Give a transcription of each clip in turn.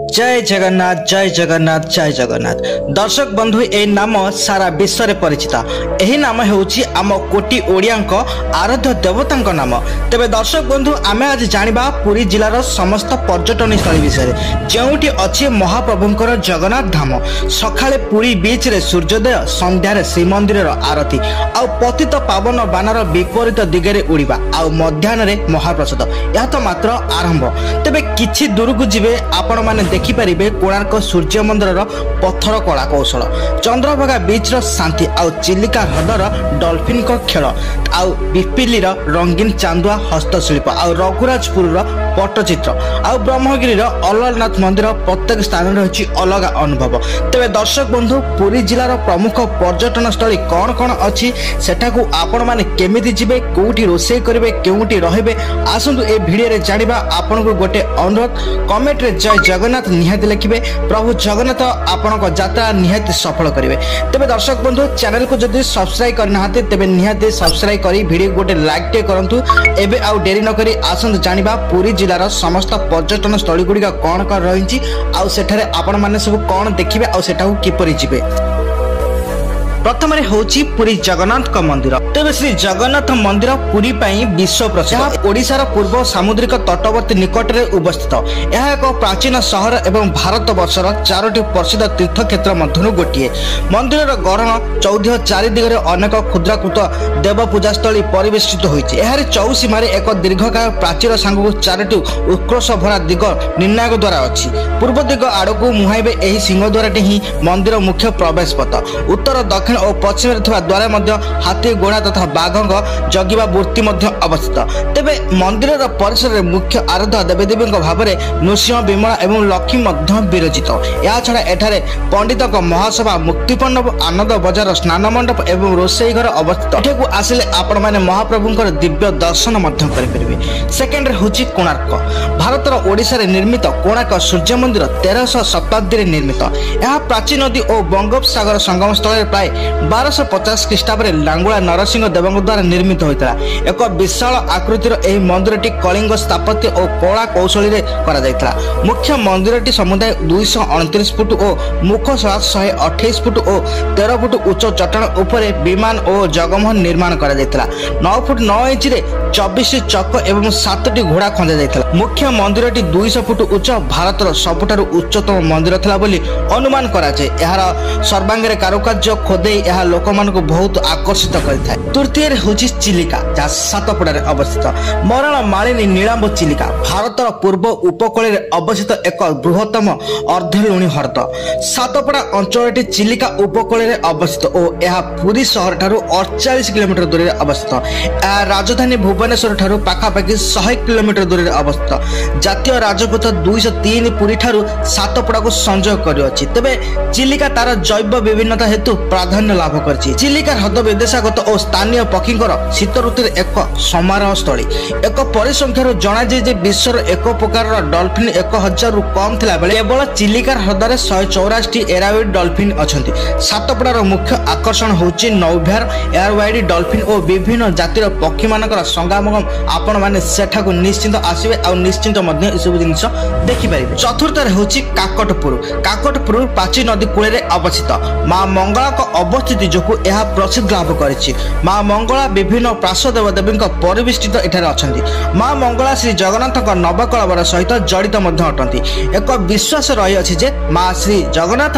जय जगन्नाथ जय जगन्नाथ जय जगन्नाथ। दर्शक बंधु ए नाम सारा विश्व में परिचित। यही नाम होउची आम कोटी ओडियांक आराध्य देवतांक नाम। तेबे दर्शक बंधु आमे आज जानिबा पुरी जिलार समस्त पर्यटन स्थल विषय जेउठी अछि महाप्रभुंकर जगन्नाथ धाम। सखाळे पुरी बीच रे सूर्योदय, संध्यारे श्रीमंदिर आरती आ पतित पावन बानर विपरीत दिगरे उड़ीबा आ मध्याह्न रे महाप्रसाद। यह तो मात्र आरंभ। तेबे किछि दूर को जिवे आपण माने देखिपारे कोणार्क सूर्य मंदिर पत्थर कला कौशल, चंद्रभागा बीच शांति आउ चिलिका ह्रदर डॉल्फिन को खेल आउ पिपिली रंगीन चांदुआ हस्तशिल्प आउ रघुराजपुर पट्टचित्र आउ ब्रह्मगिरी अलारनाथ मंदिर प्रत्येक स्थान रही अलग अनुभव। तेरे दर्शक बंधु पुरी जिलार प्रमुख पर्यटन स्थली कौन कौन अच्छी सेठाकू आपण माने केमिति जिबे, कोउठी रोषेई करिवे, केउठी रहिबे, आसंतु ए भिडियो रे जानिबा। आपनको गोटे अनुरोध, कमेंट रे जय जगन्नाथ निहाती लिखिबे। प्रभु जगन्नाथ आपनक यात्रा निहाती सफल करिवे। तेबे दर्शक बंधु चैनल को जदि सब्सक्राइब करना हाते तेबे निहाती सब्सक्राइब करी वीडियो गोटे लाइक टे करंतु। एबे आउ देरी न करी आसंतु जानिबा पुरी जिलार समस्त पर्यटन स्थली गुड़िका कौन कौन रही आउ सेठारे आपण माने सब कौन देखिबे आउ सेठाकू किपरि जिबे। प्रथम होची पुरी जगन्नाथ मंदिर। तेज श्री जगन्नाथ मंदिर पुरी पाई विश्व प्रसिद्ध। ओडिशार पूर्व सामुद्रिक तटवर्ती निकट में अवस्थित। यह एक प्राचीन सहर एवं भारत वर्षर 4टी प्रसिद्ध तीर्थक्षेत्र मध्य गोटे। मंदिर गढ़ चौधि चारिदिगरे अनेक क्षुद्राकृत देव पूजास्थली परिवेष्टित होती। यार चौसीमार एक दीर्घकाय प्राचीर सांगू 4टी उत्कर्ष भरा दिग निर्णायक द्वार अच्छी। पूर्व दिग आड़क मुहाइबे यही सिंहद्वारटी ही मंदिर मुख्य प्रवेश पथ। उत्तर दक्षिण और पश्चिम द्वार मध्य हाथी, घोड़ा तथा बाघ जगिबा मूर्ति अवस्थित। तेबे मंदिर परिसर में मुख्य आराध्य देवीदेवी भाव में नृसिंह, विमला एवं लक्ष्मी विरचित। या छड़ा एठारे पंडित महासभा, मुक्तिपण्डव, आनंद बजार, स्नान मंडप एवं रोषेई घर अवस्थित। एठाकू आसिले आपण माने महाप्रभुंकर दिव्य दर्शन करें। सेकेंड होची कोणार्क। भारतर ओडिशा रे निर्मित कोणार्क सूर्य मंदिर 1300 शताब्दी निर्मित। यह प्राचीन नदी और बंगोपसागर संगम स्थल प्राय 1250 ख्रीष्टाब्दे लांगुला नरसिंह देव द्वारा निर्मित होता। एक विशाल आकृतिर यह मंदिर कलिंग स्थापत्य और कला कौशल मुख्य मंदिर समुदाय 229 फुट और मुखशाला 128 फुट और 13 फुट उच्च चट्टान उपरे विमान और जगमोहन निर्माण कर 9 फुट 9 इंच 24 चक एवं 7टी घोड़ा खंजा जाइथिला। मुख्य मंदिर 200 फुट उच्च भारतर सबुठारु उच्चतम मंदिर थिला बोली अनुमान करा जाय। एहार सर्वांगरे कारुकार्य खोदे यह लोक मान को बहुत आकर्षित करता है। तृतीय होची चिलिका, जहाँ सातपड़ा अवस्थित मरण मालिनी नीलांब चिलिका भारतर पूर्व उपकूल अवस्थित एक बृहत्तम अर्धलुणी ह्रद। सातपड़ा अंचल चिलिका उपकूल अवस्थित और यह पुरी सहर ठारू 48 किलोमीटर दूर अवस्थित। राजधानी भुवनेश्वर ठारू पाखापाखि 100 किलोमीटर दूर अवस्थित। जातीय राजपथ 203 पुरी ठारू सातपड़ा को संजोग करिअछि। तेबे चिलिका तार जैव विभिन्नता हेतु प्राधान्य लाभ करछि। चिलिका ह्रद विदेशागत और स्थानीय पक्षींकर शीत ऋतु एक समारोह स्थली। एक परिसंख्यार जना जे विश्वर एक प्रकार डॉल्फिन 1000 रु कम थिला बेले केवल चिलिका ह्रदरे 184 एरावाइड डॉल्फिन अछंती। सातपड़ार मुख्य आकर्षण होछि नौभ्यार एरावाइड डॉल्फिन और विभिन्न जातिर पक्षी मानकर संगमगम। आपण माने सेठाकू निश्चिंत आसीबे आ निश्चिंत मध्ये सब जिंस देखि परिबे। चतुर्थ होछि काकटपुर। काकटपुर प्राचीन नदी कूले अवस्थित। मां मंगला को अवस्थिति जोकु यह प्रसिद्ध लाभ करिछि। मां मंगला विभिन्न प्रासाद देवी परिवेष्टित एठारे अछंती। मां मंगला श्री जगन्नाथ नवकलवर सहित जड़ित अटंती। एक विश्वास रही अछि जे मां श्री जगन्नाथ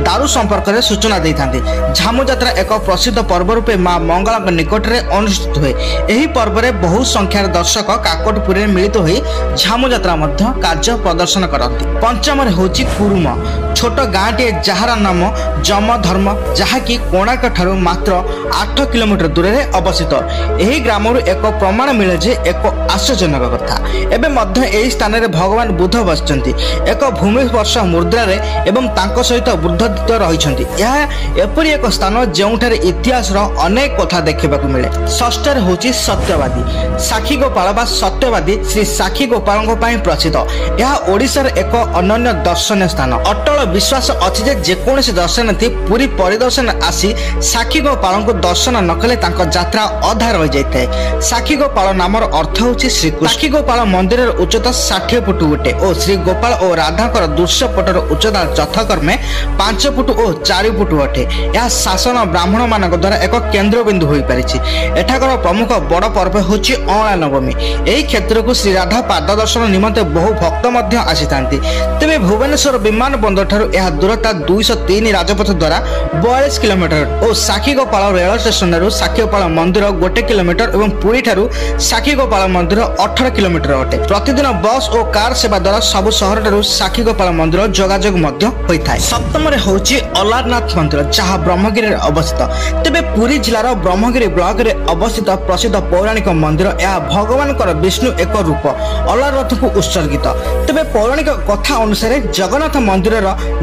दारू संपर्क में सूचना देथांती। झामु यात्रा एक प्रसिद्ध पर्व रूपे मां मंगला निकट में अनुष्ठित हुए। यही पर्व में बहु संख्यार दर्शक काकटपुर में मिलित होई झामु यात्रा कार्य प्रदर्शन करती। पंचम होची कुरुम, छोट गाँटे जार नाम जमधर्म, जहाँकि कोणार्क ठारू मात्र 8 किलोमीटर दूर अवस्थित। यही ग्राम एक प्रमाण मिले जे एक आश्चर्यजनक कथा। एवं मध्य यही स्थान में भगवान बुद्ध बसचंती एक भूमि स्पर्श मुद्रा एवं तांको सहित बुद्धत्व रही। यह एपरी एक स्थान जोठारे इतिहास अनेक कथा देखा मिले। षष्ठ होची सत्यवादी। साक्षी गोपाल बा सत्यवादी श्री साक्षी गोपाल प्रसिद्ध। यह ओडिशार एक अनन्य दर्शनीय स्थान। अटल विश्वास अच्छी जेकोसी दर्शनार्थी पुरी परिदर्शन भक्तजन आसी साक्षी गोपाल को दर्शन न कले यात्रा अधा रही जाए। साक्षी गोपाल नामर अर्थ हूँ श्रीकृष्ण। साक्षी गोपाल मंदिर उच्चता 60 फुट गोटे और श्री गोपाल और राधा दृश्य पटर उच्चता यथाक्रमे 5 फुट और 4 फुट अटे। यह शासन ब्राह्मण मान द्वारा एक केन्द्र बिंदु हो पारिछि। एठाकर प्रमुख बड़ पर्व होछि अँला नवमी। यही क्षेत्र को श्री राधा पाद दर्शन निमंते बहु भक्त मध्य आसीथांती। तेबे भुवनेश्वर विमान बंदर ठारू यह दूरता 203 राजपथ द्वारा 42 किलोमीटर और साक्षी गोपाल रेल स्टेशन रु साक्षी गोपाल मंदिर 1 किलोमीटर और पुरी ठारू साक्षी गोपाल मंदिर 18 किलोमीटर अटे। प्रतिदिन बस और कार सेवा द्वारा सबु शहर ठारू साक्षी गोपाल मंदिर जोगाजोग मध्य होइथाय। सप्तम रे होछि अलारनाथ मंदिर जहाँ ब्रह्मगिरी अवस्थित। तेबे पुरी जिलार ब्रह्मगिरी ब्लॉक रे अवस्थित प्रसिद्ध पौराणिक मंदिर यह भगवान विष्णु एक रूप अलारनाथ को उत्सर्गित। तेबे पौराणिक कथा अनुसार जगन्नाथ मंदिर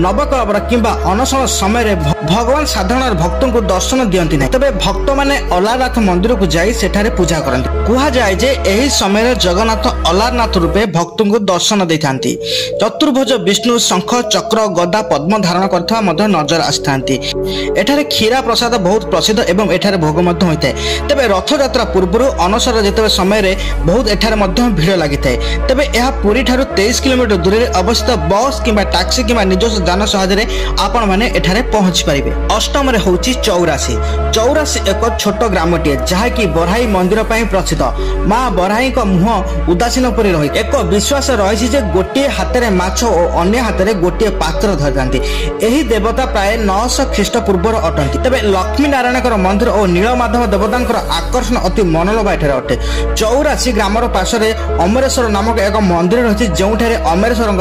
नवकलवर किंबा अनशन समय भगवान साधारण भक्तों को दर्शन दियंती नहीं। तेबे भक्त माने अलारनाथ मंदिर को जाई सेठारे पूजा करंती। कुहा जाय जे एही समय जगन्नाथ अलारनाथ रूपे भक्तों को दर्शन देथांती। चतुर्भुज विष्णु शंख चक्र गदा पद्म धारण करथवा मध्य नजर आस्थांती। एठारे क्षीरा प्रसाद बहुत प्रसिद्ध एवं एठारे भोग मध्य होइଥାଏ। तेबे रथ यात्रा पूर्व अनसर जेते समय रे बहुत एठारे मध्य भीड़ लागिଥାଏ। तेबे यह पुरी ठारू 23 किलोमीटर दूर रे अवस्थित बस किंबा टैक्सी किंबा निजस्व जान सहायतारे आपण माने एठारे पहुंची परिबे। अष्टम रे होउची चौरासी। चौरासी एक छोट ग्रामटे जहा कि बराही मंदिर पई प्रसिद्ध। मां बराही को मुह उदासीन परि रही एक विश्वास रही जे गोटे हाथ माछ और अन्य हाथ में गोटे पात्र धरिथांती। एही देवता प्राय 900 ख्रीष्टपूर्व अटंती। तेबे लक्ष्मी नारायण मंदिर और नीलमाधव देवता आकर्षण अति मनोलोभा एठारे अटे। चौरासी ग्रामर पार्श्वे अमरेश्वर नामक एक मंदिर रही जो अमरेश्वर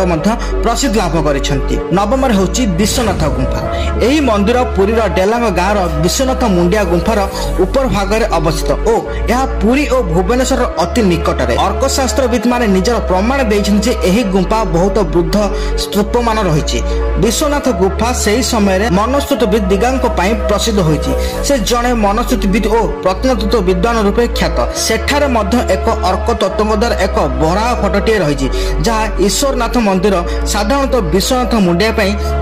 प्रसिद्ध लाभ करिसेंती। नवम होउची विश्वनाथ गुंफा। एही मंदिर पुरीर डेलांग गाँव विश्वनाथ मुंडिया गुंफार ऊपर भाग में अवस्थित और यह पुरी और भुवनेश्वर अति निकटरे। अर्कशास्त्रविद माने निजर प्रमाण देइछन जे एही गुंफा बहुत वृद्ध स्तूप मान रही। विश्वनाथ गुफा से समय मनस्तुतविद दिगांक प्रसिद्ध होइछि। से जड़े मनस्तुतविद और प्रत्नतत्व विद्वान रूपे ख्यात। सेठारे मध्य एक अर्क तत्वद्वार एक बराह फटोटे रही जहाँ ईश्वरनाथ मंदिर साधारणतः विश्वनाथ मुंडिया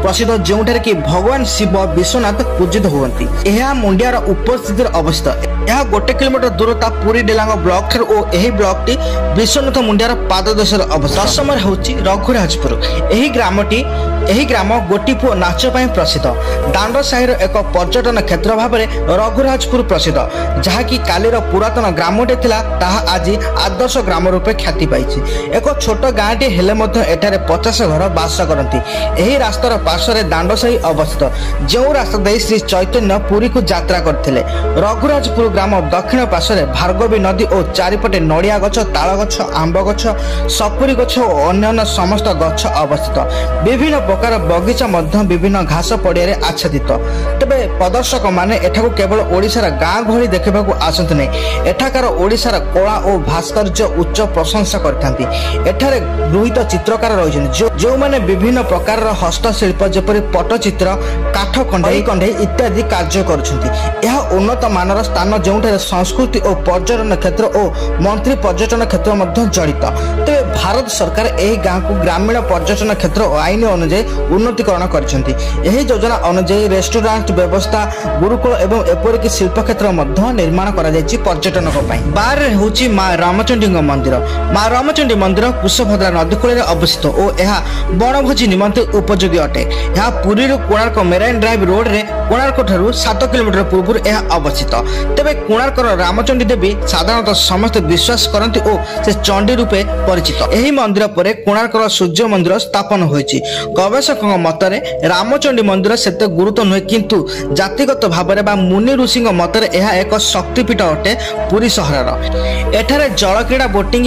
प्रसिद्ध जोठारे कि भगवान शिव विश्वनाथ पूजित होती। यह मुंडियार उपस्थित अवस्थित। यह 1 किलोमीटर दूरता पुरी डेलांग ब्लॉक ठारू और यही ब्लॉक टी विश्वनाथ मुंडियार पाददेश अवस्थित। दशम होउची रघुराजपुर। यही ग्राम गोटीपुओ नाच प्रसिद्ध। दांड साहिर एक पर्यटन क्षेत्र भाव में रघुराजपुर प्रसिद्ध जहाँ कि कालीर पुरातन ग्रामटे थिला ताहा आज आदर्श ग्राम रूपे ख्याति पाइछि। एक छोट गाँटी हेले मध्य एठारे 50 घर बास करती। यही रास्तार पार्श्वे दांड साही अवस्थित जो रास्ता दे श्री चैतन्य पुरी को यात्रा करथिले। रघुराजपुर ग्राम दक्षिण पार्श्वे भार्गवी नदी और चारिपटे नड़िया गछ ताल गछ आंब गछ सपुरी गछ और अन्य समस्त गछ अवस्थित। विभिन्न प्रकार बगीचा मध्य विभिन्न घास पड़िया आच्छादित। तेबे प्रदर्शक माने एठाकु केवल ओडिशार गाँ गहली देखा आसती नहीं। एठाकार ओडिशार कला और भास्कर्य उच्च प्रशंसा करथांती। एठारे गृहीत चित्रकार रही जो माने विभिन्न प्रकार हस्तशिल्प जेपरि पट्टचित्र काठ कंढे इत्यादि कार्य करुछंती। यह उन्नत मानर स्थान जोठारे संस्कृति और पर्यटन क्षेत्र और मंत्री पर्यटन क्षेत्र मध्य जड़ित। तेबे भारत सरकार एही गाँ को ग्रामीण पर्यटन क्षेत्र और आईन अनुଯାयी उन्नतीकरण करछंती। यही योजना अनुଯାयी रेस्टोरेंट व्यवस्था गुरुकुल एवं एपरिक शिल्प क्षेत्र मध्य निर्माण करा जायछि पर्यटन को पई। 12 होउछि मां रामचंडी मंदिर। मां रामचंडी मंदिर कुशभद्रा नदी कूल अवस्थित और यह बनभोजी निमंते उपयोगी अटे। यह Puri Konark marine drive road रे कोणार्क ठारू 7 किलोमीटर पूर्व यह अवस्थित। तेबे कोणार्कर रामचंडी देवी साधारणतः समस्त विश्वास करती और से चंडी रूपे परिचित। यही मंदिर पर कोणार्कर सूर्य मंदिर स्थापन होइछि। गवेषक मतरे रामचंडी मंदिर सेते गुरुत्व नुहे किंतु जातिगत भाव में मुनि ऋषि मतरे यह एक शक्तिपीठ अटे पुरी सहर। एठारे जल क्रीड़ा बोटिंग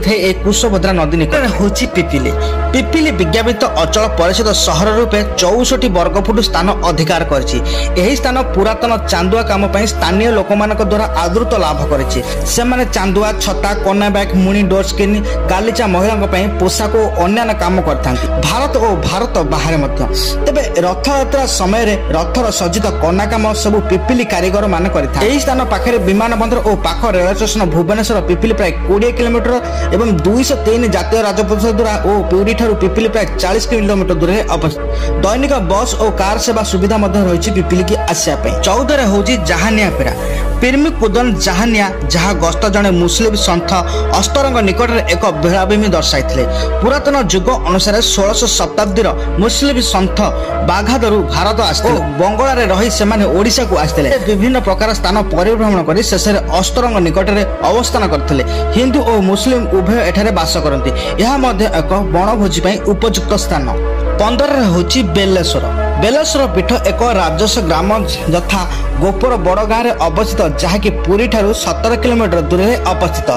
एक कुशभद्रा नदी निकट होछि पिपिली। पिपिली विज्ञापित अचल परिषद सहर रूपे 64 वर्गफुट स्थान अधिकार करछि। एही स्थान पुरातन चांदुआ काम पई स्थानीय लोकमानक द्वारा आदृत लाभ करछि। सेमाने चांदुआ छता कोना बैग मुनि डोर स्किन गालीचा महिला पई पोशाक और अन्य काम करथांती भारत और भारत बाहर मध्य। तेबे रथ यात्रा समय रे रथर सज्जित कना काम सब पिपिली कारीगर मान करथा। एही स्थान पाखरे विमान बंदर और पाख रेल स्टेशन भुवनेश्वर पिपिली प्राय 20 किलोमीटर एवं 203 जातीय राजपथ द्वारा और पुरी ठारू पिपिली प्राय 40 किलोमीटर दूर अवस्थित। दैनिक बस और कार सेवा सुविधा मध्य रही पिपिली की आसिया 14 होची जहानिया पेरा पिरमी कुदन जहानिया जहाँ गस्त जड़े मुस्लिम सन्थ अस्तरंग निकट में एक बेलाभूमि दर्शाई पुरातन जुग अनुसार 1600 शताब्दी मुस्लिम सन्थ बाघादरू भारत आसते बंगला रही से ओडिशा को आसते विभिन्न प्रकार स्थान परिभ्रमण कर शेष अस्तरंग निकट में अवस्थान करते हिंदू और मुस्लिम उभय एठारे बास करती यह एक बनभोजी उपयुक्त स्थान 15 होची बेलेश्वर पीठ एक राजस्व ग्राम यथा गोपर बड़ गाँव में अवस्थित जहाँकि पुरी ठारू 17 किलोमीटर दूर में अवस्थित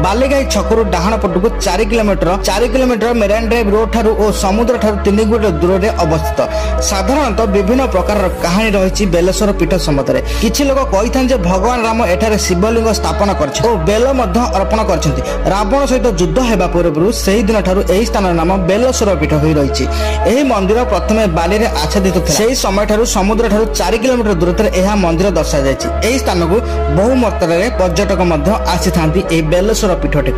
बालीगाई छकरू डाहाण पटक 4 किलोमीटर मेराइन ड्राइव रोड ठारू और समुद्र ठारू 3 किलोमीटर दूर में अवस्थित साधारणतः विभिन्न प्रकार कहानी रही बेलेश्वर पीठ सम्बन्ध किछि लोक कही भगवान राम एठारे शिवलिंग स्थापन कर बेल अर्पण कर रावण सहित युद्ध होगा पूर्व से दिन ठारू एही स्थान नाम बेलेश्वर पीठ हो रही मंदिर प्रथमे बाली रे आच्छादित था समय ठारू समुद्र ठारू 4 किलोमीटर दूरत्व यह मंदिर दर्शा जाए स्थान को बहु मात्रा पर्यटक आसी था बेलेश्वर पीठटे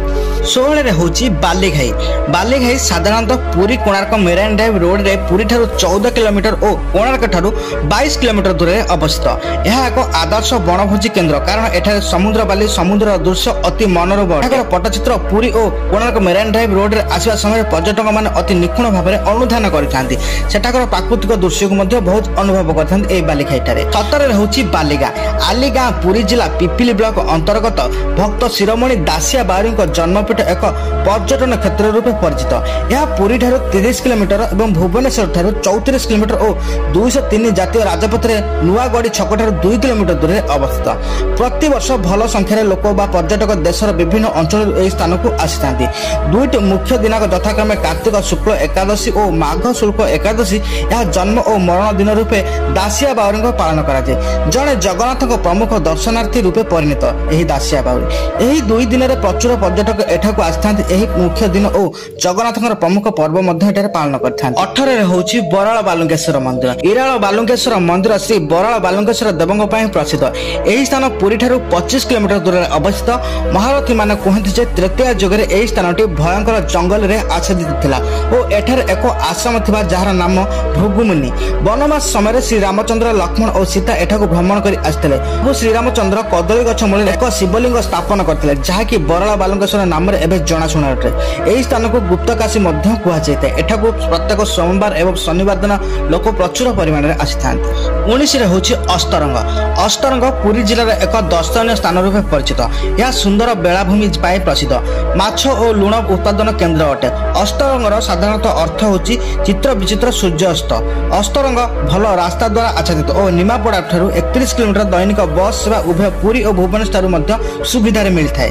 16 होची बालीघाई साधारणतः Puri Konark marine drive road रे पुरी ठारू 14 किलोमीटर और कोणार्क ठारू 22 किलोमीटर दूर में अवस्थित यह एक आदर्श बनभोजी केन्द्र कारण एठारे समुद्र बाली समुद्र दृश्य अति मनोरम पट्टचित्र पुरी और कोणार्क मेराइन ड्राइव रोड रे आसवा समय पर्यटक मैंने अति निखुण भाव में अनुधान करते सेठाकर प्राकृतिक दृश्य को बहुत अनुभव करते बालीघाई 17 होची बालीगा आलीगाँ पुरी जिला पिपिली ब्लॉक अंतर्गत भक्त शिरोमणि दासिया बाउरी जन्मपीठ एक पर्यटन क्षेत्र रूपे परिचित यह पुरी ठारू 30 किलोमीटर और भुवनेश्वर ठारू 34 किलोमीटर और 203 जातीय राजपथ में नुआगढ़ी छक ठारू 2 किलोमीटर दूर में अवस्थित प्रति वर्ष भल संख्यार लोक पर्यटक देशर विभिन्न अंचल यह स्थान को आसी था दुईटी मुख्य दिनाक यथाक्रमे कार्तिक शुक्ल एकादशी और माघ शुक्ल एकादशी यह जन्म और मरण दिन रूपे दासिया बाउरी पालन कराए जड़े जगन्नाथ प्रमुख दर्शनार्थी रूपे परिणत यही दासिया बाउरी यही 2 दिन में प्रचुर पर्यटक एठाकू आसी मुख्य दिन और जगन्नाथ प्रमुख पर्व पालन करते 18 होची बराल बालुंकेश्वर मंदिर इराल बालुंकेश्वर मंदिर श्री बराल बालुंकेश्वर देवों प्रसिद्ध यही स्थान पुरी ठारू 25 किलोमीटर दूर में अवस्थित महारथी मान कहते तृतीय जुगे यही स्थान भयंकर जंगल में आच्छादित था और एठार एक आश्रम थिबा जार नाम भृगुमुनि वनवास समय श्री रामचंद्र लक्ष्मण और सीता एठाकू भ्रमण कर आसते श्रीरामचंद्र कदली गछ मूल एक शिवलिंग स्थापन करते जहाँकि बराल बालुंकेश्वर नाम जनाशुना अटे यही स्थान को गुप्तकाशी कहुए एठाकू प्रत्येक सोमवार एवं शनिवार दिन लोक प्रचुर परिमाण में आसी था 19 होची अस्तरंग पुरी जिलार एक दर्शनीय स्थान रूपे परिचित यह सुंदर बेलाभूमि पाए प्रसिद्ध माछ और लुण उत्पादन केन्द्र अटे अस्तरंगर साधारणतः अर्थ होची चित्र विचित्र सूर्यास्त अस्तरंग भल रास्ता द्वारा आच्छादित और निमापड़ा ठारू 31 किलोमीटर दैनिक बस सेवा उभय पुरी और भुवनेश्वर सुविधा मिलता है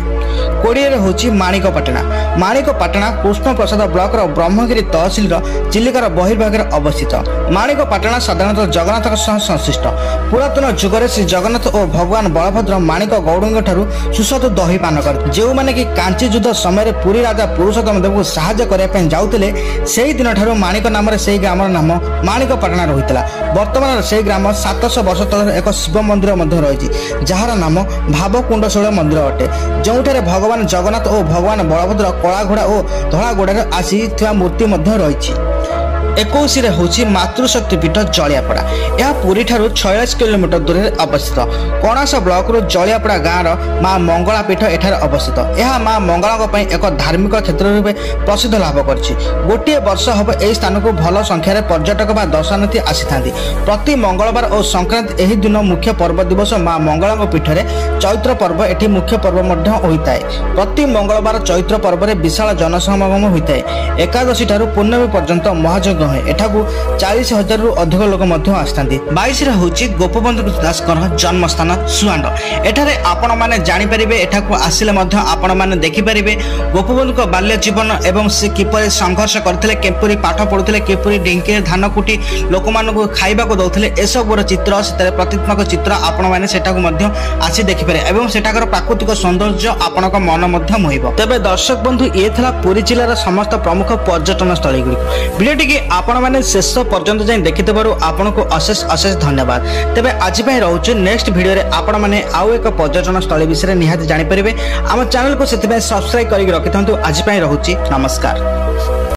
20 होची माणिकपाटना कृष्ण प्रसाद ब्लॉक ब्रह्मगिरी तहसिल चिलिकार बहिर्भाग अवस्थित माणिकपाटना साधारणतः जगन्नाथ संश्लिष्ट पुरातन जुगरे श्री जगन्नाथ और भगवान बलभद्र माणिक गौड़ ठारू सुस्वादु दही पान कर जो मैंने कि कांची युद्ध समय पुरी राजा पुरुषोत्तम देव को साहाय्य करने जाऊले से दिन ठारू माणिक नाम से ग्राम नाम माणिकपाटना रही बर्तमान से ग्राम 700 वर्ष तल एक शिव मंदिर रही जार नाम भावकुंडशैल मंदिर अटे जो भगवान जगन्नाथ और भगवान बलभद्र कला घोड़ा और धला घोड़ा आसी मूर्ति रही 21 होची मातृशक्ति पीठ जलियापड़ा यह पुरी ठारू 46 किलोमीटर दूर में अवस्थित कणास ब्लॉक रू जलियापड़ा गाँव माँ मंगला पीठ एठार अवस्थित यह माँ मंगला एक धार्मिक क्षेत्र रूपे प्रसिद्ध लाभ कर गोटे वर्ष हम यह स्थान को भल संख्यार पर्यटक व दर्शनार्थी आसी था प्रति मंगलवार और संक्रांति यही दिन मुख्य पर्व दिवस माँ मंगला पीठ में चैत्र पर्व एटी मुख्य पर्व होता है प्रति मंगलवार चैत्र पर्व में विशाल जनसमागम होता है एकादशी ठारू पूर्णमी पर्यंत महायज्ञ एठाकू 40,000 रु अधिक लोक आसती 22 होची गोपबंधु दास जन्मस्थान सुआंड एठारे आपण माने जानि परिबे एठाकू आसिले मध्य आपण माने देखि परिबे गोपबंधु बाल्य जीवन एवं से किपरि संघर्ष करथिले केपरि पाठ पढुथिले केपरि ढिंकी धान कुटी लोक मानको खाइबा को दउथिले एसबुर चित्र सेतरे प्रतित्मक चित्र आपण माने सेठाकू मध्य आसी देखि पारे एवं सेठाकर प्राकृतिक सौंदर्य आपणक मन मध्य मोहिबो तेबे दर्शक बंधु ये थला पुरी जिल्लार समस्त प्रमुख पर्यटन स्थली गुडी वीडियोटी की आपण माने शेष पर्यंत जाई देखिथबारु आपनको अशेष अशेष धन्यवाद तेबे आज पय रहउछु नेक्स्ट वीडियो रे आपण माने आउ एक पर्यटन स्थली विषय निहाती जानि परिबे हम चैनल को सेति सब्सक्राइब करि रखिथंतु आज पय रहउछि नमस्कार।